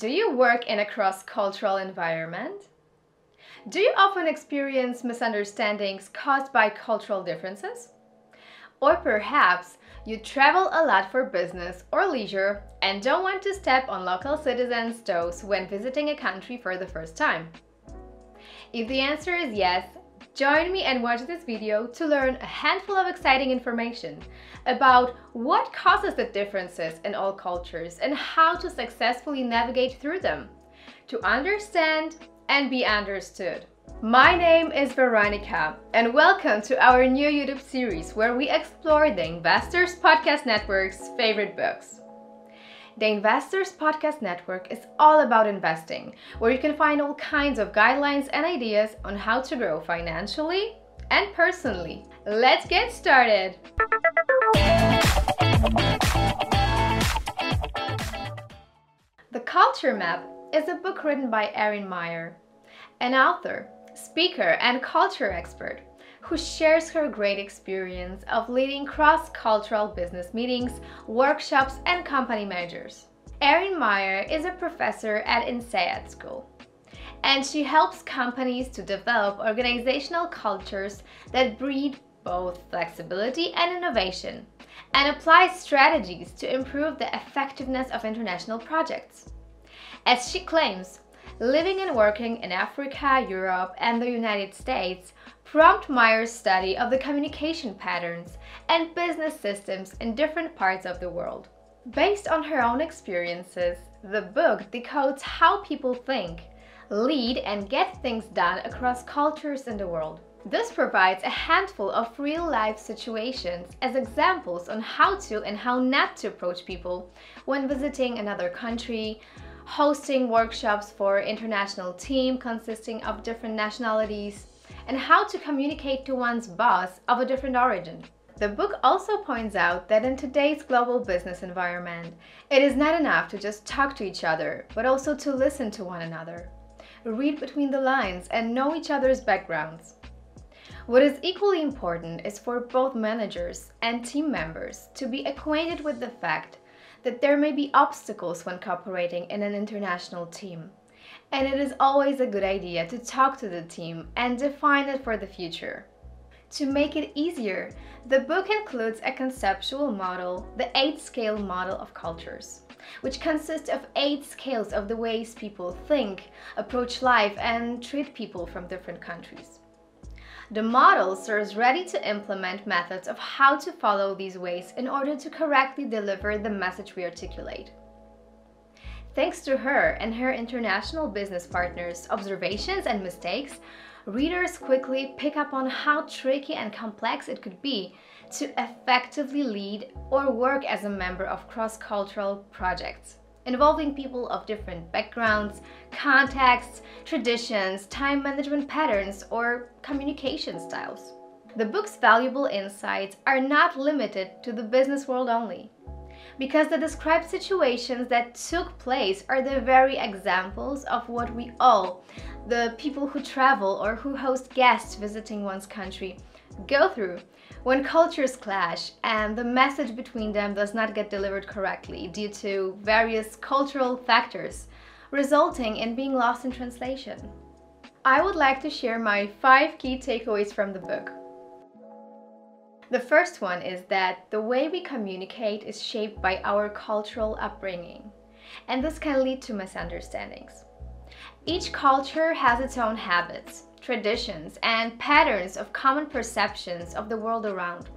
Do you work in a cross-cultural environment? Do you often experience misunderstandings caused by cultural differences? Or perhaps you travel a lot for business or leisure and don't want to step on local citizens' toes when visiting a country for the first time? If the answer is yes, join me and watch this video to learn a handful of exciting information about what causes the differences in all cultures and how to successfully navigate through them, to understand and be understood. My name is Weronika and welcome to our new YouTube series where we explore the Investors Podcast Network's favorite books. The Investors Podcast Network is all about investing, where you can find all kinds of guidelines and ideas on how to grow financially and personally. Let's get started! The Culture Map is a book written by Erin Meyer, an author, speaker, and culture expert who shares her great experience of leading cross-cultural business meetings, workshops, and company measures. Erin Meyer is a professor at INSEAD School, and she helps companies to develop organizational cultures that breed both flexibility and innovation, and applies strategies to improve the effectiveness of international projects. As she claims, living and working in Africa, Europe, and the United States prompt Meyer's study of the communication patterns and business systems in different parts of the world. Based on her own experiences, the book decodes how people think, lead, and get things done across cultures in the world. This provides a handful of real-life situations as examples on how to and how not to approach people when visiting another country, hosting workshops for an international team consisting of different nationalities, and how to communicate to one's boss of a different origin. The book also points out that in today's global business environment, it is not enough to just talk to each other, but also to listen to one another, read between the lines, and know each other's backgrounds. What is equally important is for both managers and team members to be acquainted with the fact that there may be obstacles when cooperating in an international team, and it is always a good idea to talk to the team and define it for the future. To make it easier, the book includes a conceptual model, the 8-scale model of cultures, which consists of 8 scales of the ways people think, approach life, and treat people from different countries. The model serves ready to implement methods of how to follow these ways in order to correctly deliver the message we articulate. Thanks to her and her international business partners' observations and mistakes, readers quickly pick up on how tricky and complex it could be to effectively lead or work as a member of cross-cultural projects involving people of different backgrounds, contexts, traditions, time management patterns, or communication styles. The book's valuable insights are not limited to the business world only, because the described situations that took place are the very examples of what we all, the people who travel or who host guests visiting one's country, go through when cultures clash and the message between them does not get delivered correctly due to various cultural factors, resulting in being lost in translation. I would like to share my 5 key takeaways from the book. The first one is that the way we communicate is shaped by our cultural upbringing, and this can lead to misunderstandings. Each culture has its own habits, traditions, and patterns of common perceptions of the world around.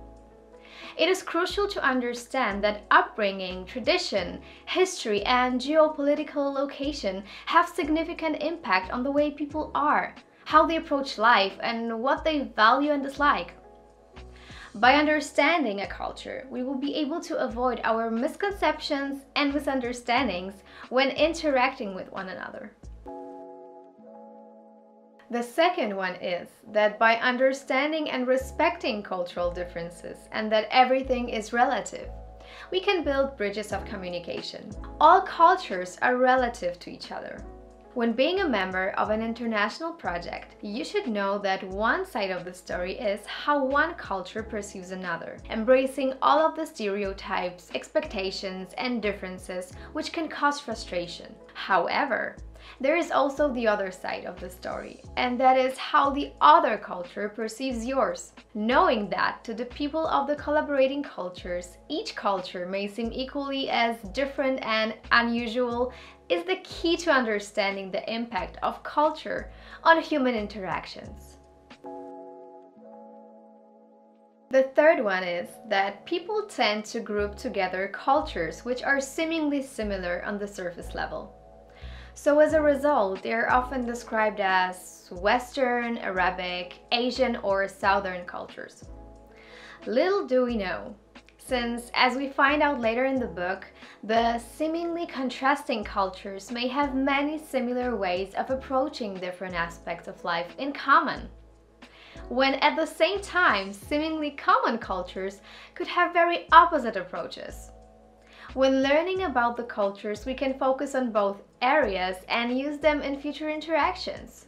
It is crucial to understand that upbringing, tradition, history, and geopolitical location have significant impact on the way people are, how they approach life, and what they value and dislike. By understanding a culture, we will be able to avoid our misconceptions and misunderstandings when interacting with one another. The second one is that by understanding and respecting cultural differences and that everything is relative, we can build bridges of communication. All cultures are relative to each other. When being a member of an international project, you should know that one side of the story is how one culture perceives another, embracing all of the stereotypes, expectations, and differences which can cause frustration. However, there is also the other side of the story, and that is how the other culture perceives yours. Knowing that to the people of the collaborating cultures, each culture may seem equally as different and unusual is the key to understanding the impact of culture on human interactions. The third one is that people tend to group together cultures which are seemingly similar on the surface level. So as a result, they are often described as Western, Arabic, Asian, or Southern cultures. Little do we know, since, as we find out later in the book, the seemingly contrasting cultures may have many similar ways of approaching different aspects of life in common, when at the same time, seemingly common cultures could have very opposite approaches. When learning about the cultures, we can focus on both areas and use them in future interactions.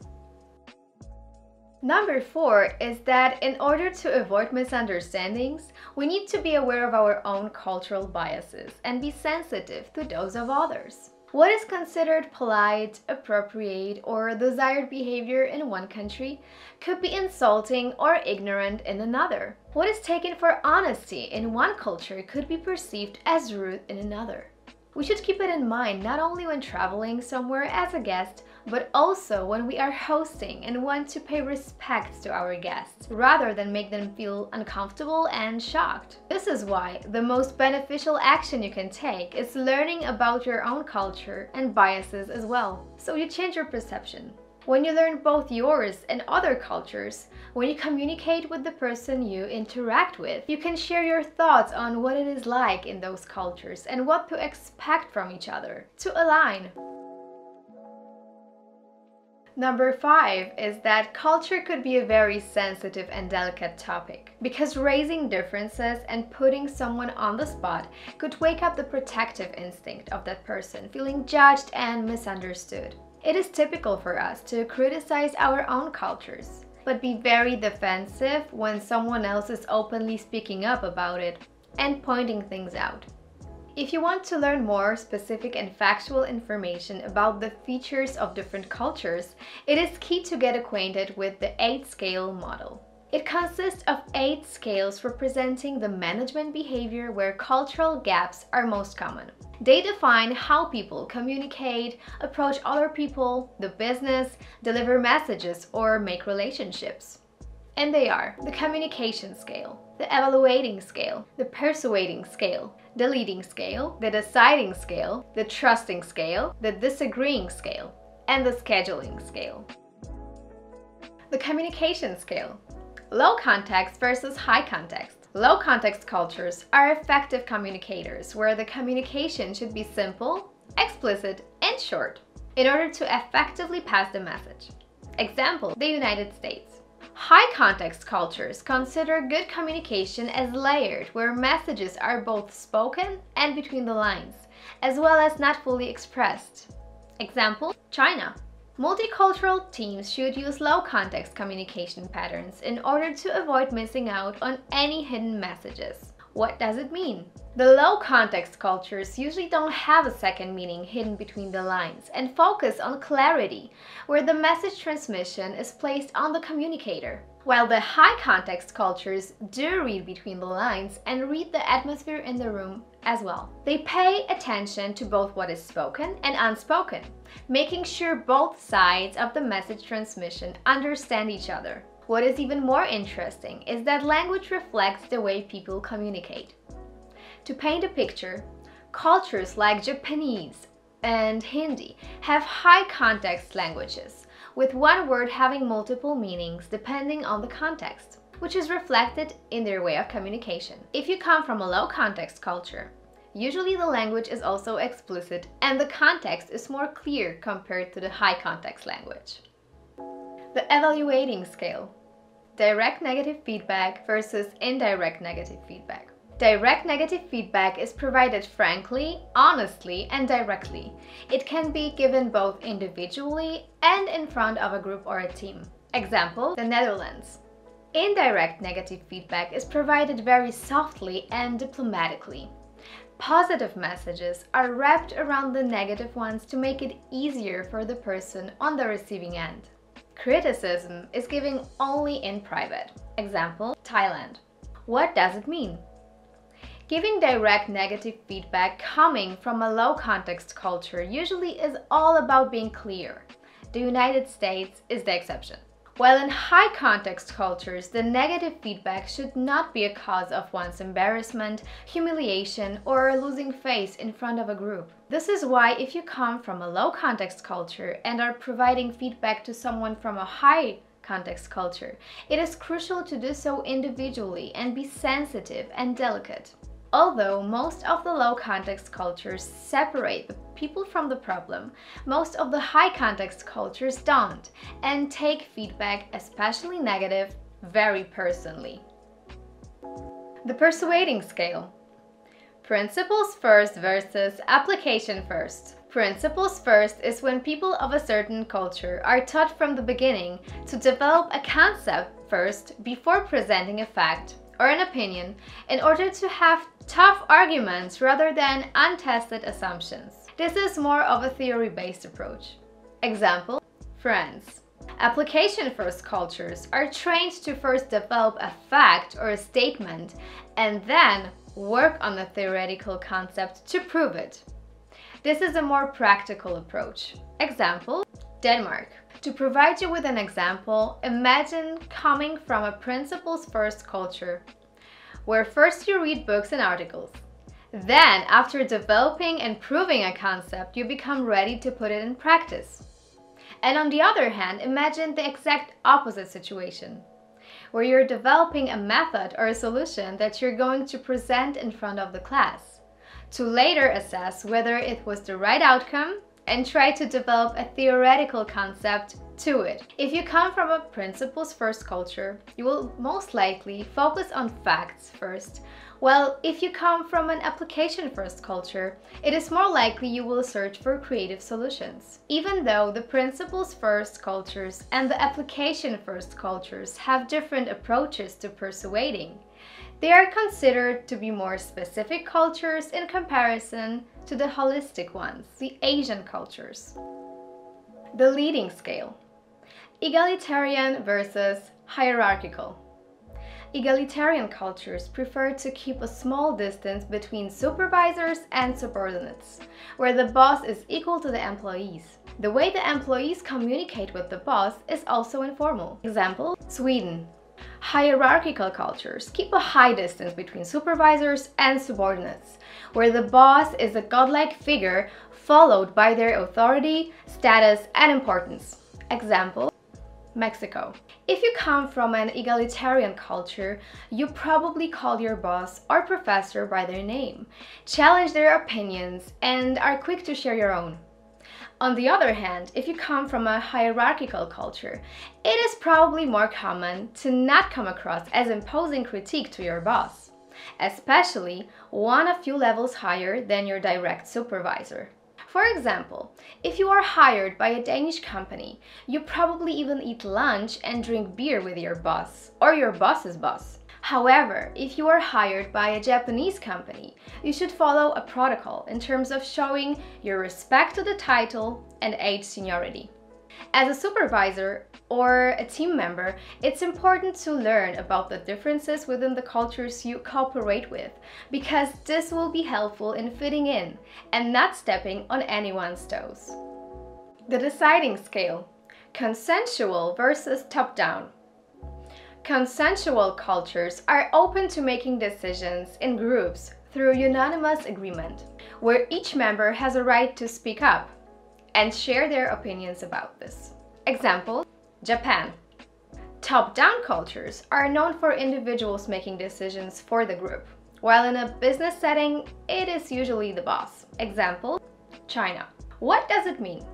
Number 4 is that in order to avoid misunderstandings, we need to be aware of our own cultural biases and be sensitive to those of others. What is considered polite, appropriate, or desired behavior in one country could be insulting or ignorant in another. What is taken for honesty in one culture could be perceived as rude in another. We should keep it in mind not only when traveling somewhere as a guest, but also when we are hosting and want to pay respect to our guests, rather than make them feel uncomfortable and shocked. This is why the most beneficial action you can take is learning about your own culture and biases as well, so you change your perception. When you learn both yours and other cultures, when you communicate with the person you interact with, you can share your thoughts on what it is like in those cultures and what to expect from each other to align. Number 5 is that culture could be a very sensitive and delicate topic, because raising differences and putting someone on the spot could wake up the protective instinct of that person, feeling judged and misunderstood. It is typical for us to criticize our own cultures, but be very defensive when someone else is openly speaking up about it and pointing things out. If you want to learn more specific and factual information about the features of different cultures, it is key to get acquainted with the 8-scale model. It consists of 8 scales representing the management behavior where cultural gaps are most common. They define how people communicate, approach other people, do business, deliver messages, or make relationships. And they are the communication scale, the evaluating scale, the persuading scale, the leading scale, the deciding scale, the trusting scale, the disagreeing scale, and the scheduling scale. The communication scale. Low context versus high context. Low context cultures are effective communicators where the communication should be simple, explicit, and short in order to effectively pass the message. Example, the United States. High context cultures consider good communication as layered, where messages are both spoken and between the lines, as well as not fully expressed. Example, China. Multicultural teams should use low-context communication patterns in order to avoid missing out on any hidden messages. What does it mean? The low-context cultures usually don't have a second meaning hidden between the lines and focus on clarity, where the message transmission is placed on the communicator. While the high-context cultures do read between the lines and read the atmosphere in the room as well. They pay attention to both what is spoken and unspoken, making sure both sides of the message transmission understand each other. What is even more interesting is that language reflects the way people communicate. To paint a picture, cultures like Japanese and Hindi have high context languages, with one word having multiple meanings depending on the context, which is reflected in their way of communication. If you come from a low context culture, usually the language is also explicit and the context is more clear compared to the high context language. The evaluating scale. Direct negative feedback versus indirect negative feedback. Direct negative feedback is provided frankly, honestly, and directly. It can be given both individually and in front of a group or a team. Example, the Netherlands. Indirect negative feedback is provided very softly and diplomatically. Positive messages are wrapped around the negative ones to make it easier for the person on the receiving end. Criticism is given only in private. Example, Thailand. What does it mean? Giving direct negative feedback coming from a low context culture usually is all about being clear. The United States is the exception. While in high context cultures, the negative feedback should not be a cause of one's embarrassment, humiliation, or losing face in front of a group. This is why if you come from a low context culture and are providing feedback to someone from a high context culture, it is crucial to do so individually and be sensitive and delicate. Although most of the low context cultures separate the people from the problem, most of the high context cultures don't and take feedback, especially negative, very personally. The Persuading Scale. Principles first versus application first. Principles first is when people of a certain culture are taught from the beginning to develop a concept first before presenting a fact or an opinion in order to have tough arguments rather than untested assumptions. This is more of a theory-based approach. Example, France. Application-first cultures are trained to first develop a fact or a statement and then work on the theoretical concept to prove it. This is a more practical approach. Example, Denmark. To provide you with an example, imagine coming from a principles-first culture, where first you read books and articles. Then, after developing and proving a concept, you become ready to put it in practice. And on the other hand, imagine the exact opposite situation, where you're developing a method or a solution that you're going to present in front of the class, to later assess whether it was the right outcome and try to develop a theoretical concept to it. If you come from a principles-first culture, you will most likely focus on facts first, while if you come from an application-first culture, it is more likely you will search for creative solutions. Even though the principles-first cultures and the application-first cultures have different approaches to persuading, they are considered to be more specific cultures in comparison to the holistic ones, the Asian cultures. The leading scale. Egalitarian versus hierarchical. Egalitarian cultures prefer to keep a small distance between supervisors and subordinates, where the boss is equal to the employees. The way the employees communicate with the boss is also informal. Example, Sweden. Hierarchical cultures keep a high distance between supervisors and subordinates, where the boss is a godlike figure followed by their authority, status, and importance. Example, Mexico. If you come from an egalitarian culture, you probably call your boss or professor by their name, challenge their opinions, and are quick to share your own. On the other hand, if you come from a hierarchical culture, it is probably more common to not come across as imposing critique to your boss, especially one a few levels higher than your direct supervisor. For example, if you are hired by a Danish company, you probably even eat lunch and drink beer with your boss or your boss's boss. However, if you are hired by a Japanese company, you should follow a protocol in terms of showing your respect to the title and age seniority. As a supervisor or a team member, it's important to learn about the differences within the cultures you cooperate with, because this will be helpful in fitting in and not stepping on anyone's toes. The deciding scale. Consensual versus top-down. Consensual cultures are open to making decisions in groups through unanimous agreement, where each member has a right to speak up and share their opinions about this. Example, Japan. Top-down cultures are known for individuals making decisions for the group, while in a business setting, it is usually the boss. Example, China. What does it mean?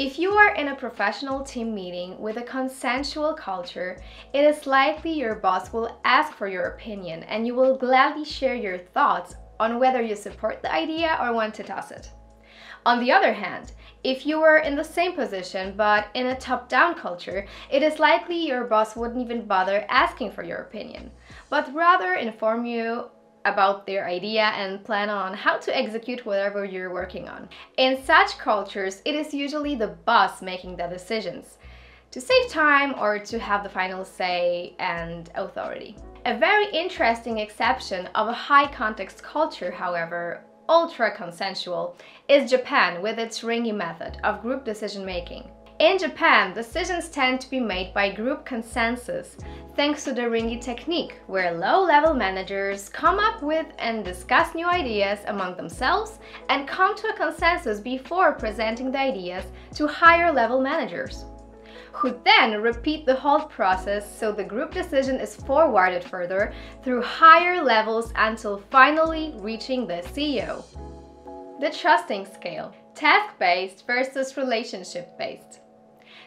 If you are in a professional team meeting with a consensual culture, it is likely your boss will ask for your opinion and you will gladly share your thoughts on whether you support the idea or want to toss it. On the other hand, if you were in the same position but in a top-down culture, it is likely your boss wouldn't even bother asking for your opinion, but rather inform you about their idea and plan on how to execute whatever you're working on. In such cultures, it is usually the boss making the decisions to save time or to have the final say and authority. A very interesting exception of a high-context culture, however, ultra-consensual, is Japan with its ringi method of group decision-making. In Japan, decisions tend to be made by group consensus, thanks to the ringi technique, where low-level managers come up with and discuss new ideas among themselves and come to a consensus before presenting the ideas to higher-level managers, who then repeat the whole process so the group decision is forwarded further through higher levels until finally reaching the CEO. The trusting scale: task-based versus relationship-based.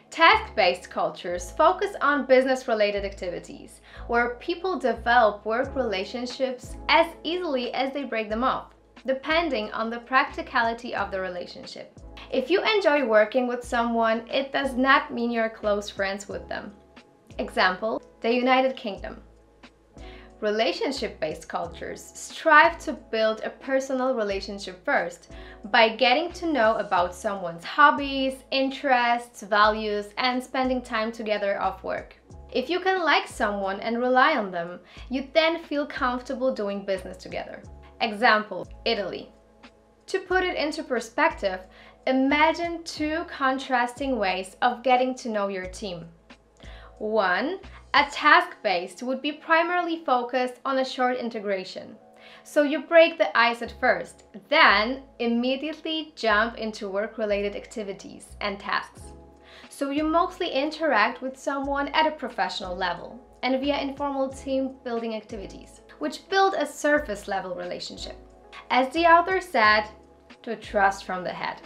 Task-based cultures focus on business-related activities, where people develop work relationships as easily as they break them off, depending on the practicality of the relationship. If you enjoy working with someone, it does not mean you're close friends with them. Example, the United Kingdom. Relationship-based cultures strive to build a personal relationship first by getting to know about someone's hobbies, interests, values, and spending time together off work. If you can like someone and rely on them, you then feel comfortable doing business together. Example, Italy. To put it into perspective, imagine two contrasting ways of getting to know your team. One, a task-based would be primarily focused on a short integration. So you break the ice at first, then immediately jump into work-related activities and tasks. So you mostly interact with someone at a professional level and via informal team-building activities, which build a surface-level relationship. As the author said, to trust from the head.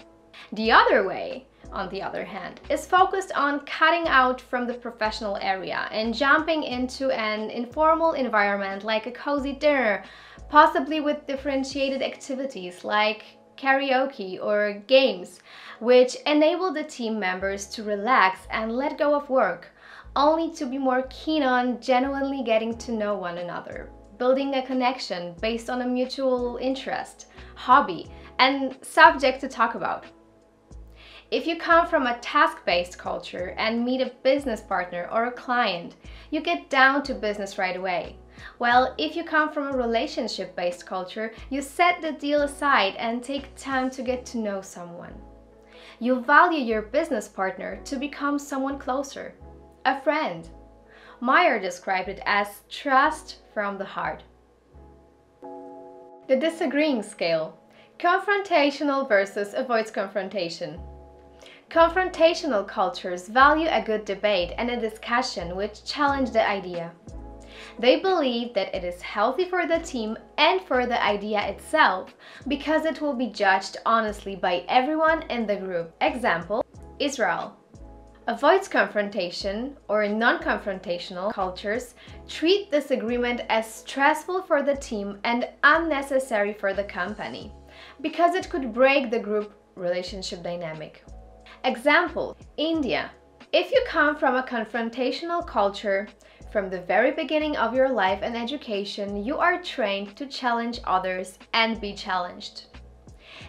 The other way, on the other hand, is focused on cutting out from the professional area and jumping into an informal environment like a cozy dinner, possibly with differentiated activities like karaoke or games, which enable the team members to relax and let go of work, only to be more keen on genuinely getting to know one another, building a connection based on a mutual interest, hobby, and subject to talk about. If you come from a task-based culture and meet a business partner or a client, you get down to business right away. While if you come from a relationship-based culture, you set the deal aside and take time to get to know someone. You value your business partner to become someone closer, a friend. Meyer described it as trust from the heart. The disagreeing scale. Confrontational versus avoids confrontation. Confrontational cultures value a good debate and a discussion which challenge the idea. They believe that it is healthy for the team and for the idea itself because it will be judged honestly by everyone in the group. Example, Israel. Avoids confrontation or non-confrontational cultures treat disagreement as stressful for the team and unnecessary for the company because it could break the group relationship dynamic. Example, India. If you come from a confrontational culture, from the very beginning of your life and education, you are trained to challenge others and be challenged.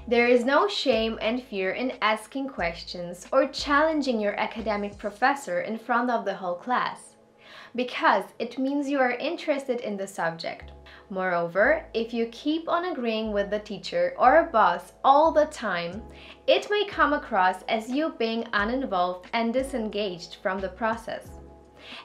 There is no shame and fear in asking questions or challenging your academic professor in front of the whole class, because it means you are interested in the subject. Moreover, if you keep on agreeing with the teacher or a boss all the time, it may come across as you being uninvolved and disengaged from the process.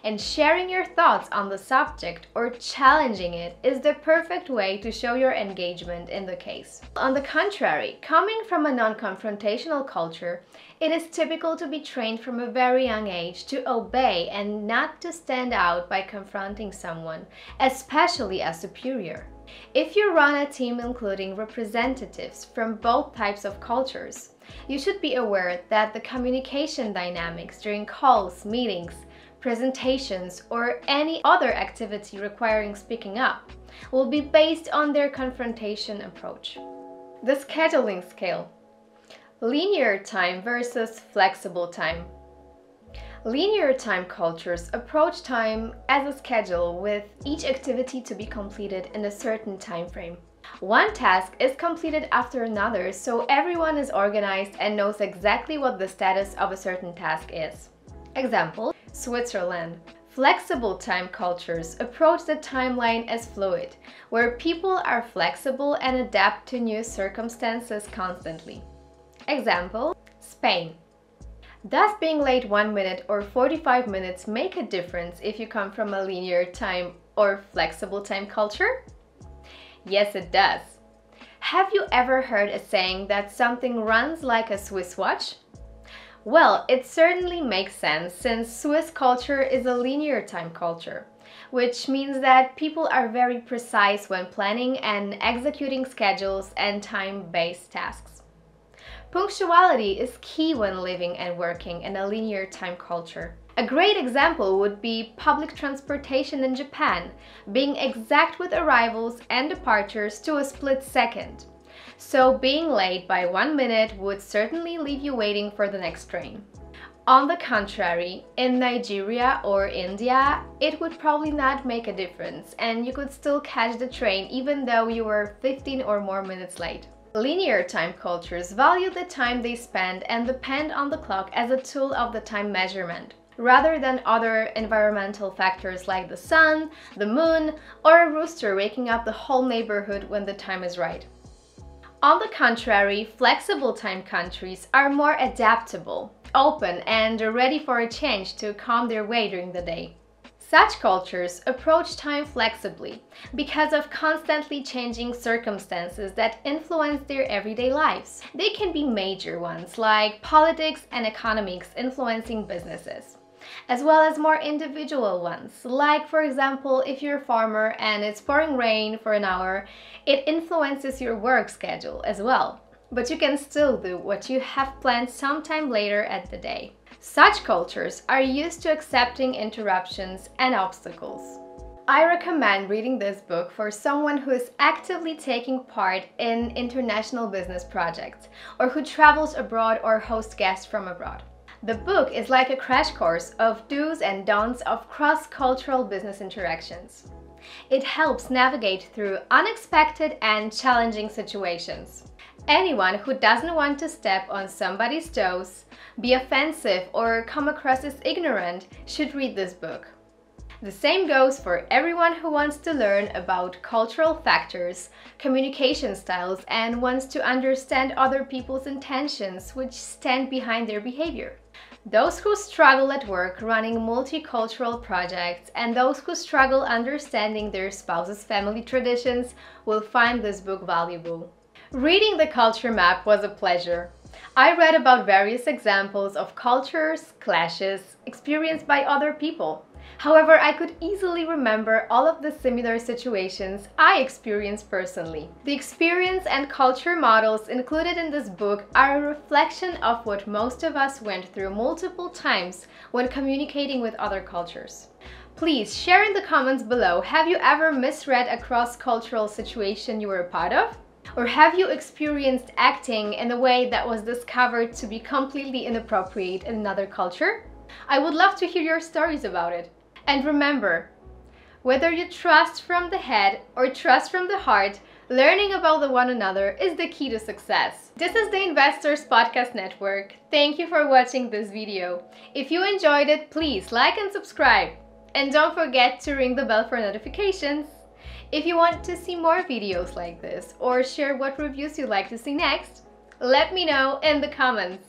And sharing your thoughts on the subject or challenging it is the perfect way to show your engagement in the case. On the contrary, coming from a non-confrontational culture, it is typical to be trained from a very young age to obey and not to stand out by confronting someone, especially a superior. If you run a team including representatives from both types of cultures, You should be aware that the communication dynamics during calls, meetings, presentations, or any other activity requiring speaking up will be based on their confrontation approach. The scheduling scale. Linear time versus flexible time. Linear time cultures approach time as a schedule with each activity to be completed in a certain time frame. One task is completed after another, so everyone is organized and knows exactly what the status of a certain task is. Example, Switzerland. Flexible time cultures approach the timeline as fluid, where people are flexible and adapt to new circumstances constantly. Example, Spain. Does being late 1 minute or 45 minutes make a difference if you come from a linear time or flexible time culture? Yes, it does. Have you ever heard a saying that something runs like a Swiss watch? Well, it certainly makes sense since Swiss culture is a linear time culture, which means that people are very precise when planning and executing schedules and time-based tasks. Punctuality is key when living and working in a linear time culture. A great example would be public transportation in Japan, being exact with arrivals and departures to a split second. So being late by 1 minute would certainly leave you waiting for the next train. On the contrary, in Nigeria or India, it would probably not make a difference and you could still catch the train even though you were 15 or more minutes late. Linear time cultures value the time they spend and depend on the clock as a tool of the time measurement, rather than other environmental factors like the sun, the moon, or a rooster waking up the whole neighborhood when the time is right. On the contrary, flexible time countries are more adaptable, open, and ready for a change to calm their way during the day. Such cultures approach time flexibly because of constantly changing circumstances that influence their everyday lives. They can be major ones like politics and economics influencing businesses, as well as more individual ones, like for example, if you're a farmer and it's pouring rain for an hour, it influences your work schedule as well. But you can still do what you have planned sometime later at the day. Such cultures are used to accepting interruptions and obstacles. I recommend reading this book for someone who is actively taking part in international business projects or who travels abroad or hosts guests from abroad. The book is like a crash course of do's and don'ts of cross-cultural business interactions. It helps navigate through unexpected and challenging situations. Anyone who doesn't want to step on somebody's toes, be offensive, or come across as ignorant should read this book. The same goes for everyone who wants to learn about cultural factors, communication styles, and wants to understand other people's intentions which stand behind their behavior. Those who struggle at work running multicultural projects and those who struggle understanding their spouse's family traditions will find this book valuable. Reading the culture map was a pleasure. I read about various examples of cultures, clashes, experienced by other people. However, I could easily remember all of the similar situations I experienced personally. The experience and culture models included in this book are a reflection of what most of us went through multiple times when communicating with other cultures. Please share in the comments below, have you ever misread a cross-cultural situation you were a part of? Or have you experienced acting in a way that was discovered to be completely inappropriate in another culture? I would love to hear your stories about it. And remember, whether you trust from the head or trust from the heart, learning about the one another is the key to success. This is the Investors Podcast Network. Thank you for watching this video. If you enjoyed it, please like and subscribe. And don't forget to ring the bell for notifications. If you want to see more videos like this or share what reviews you'd like to see next, let me know in the comments.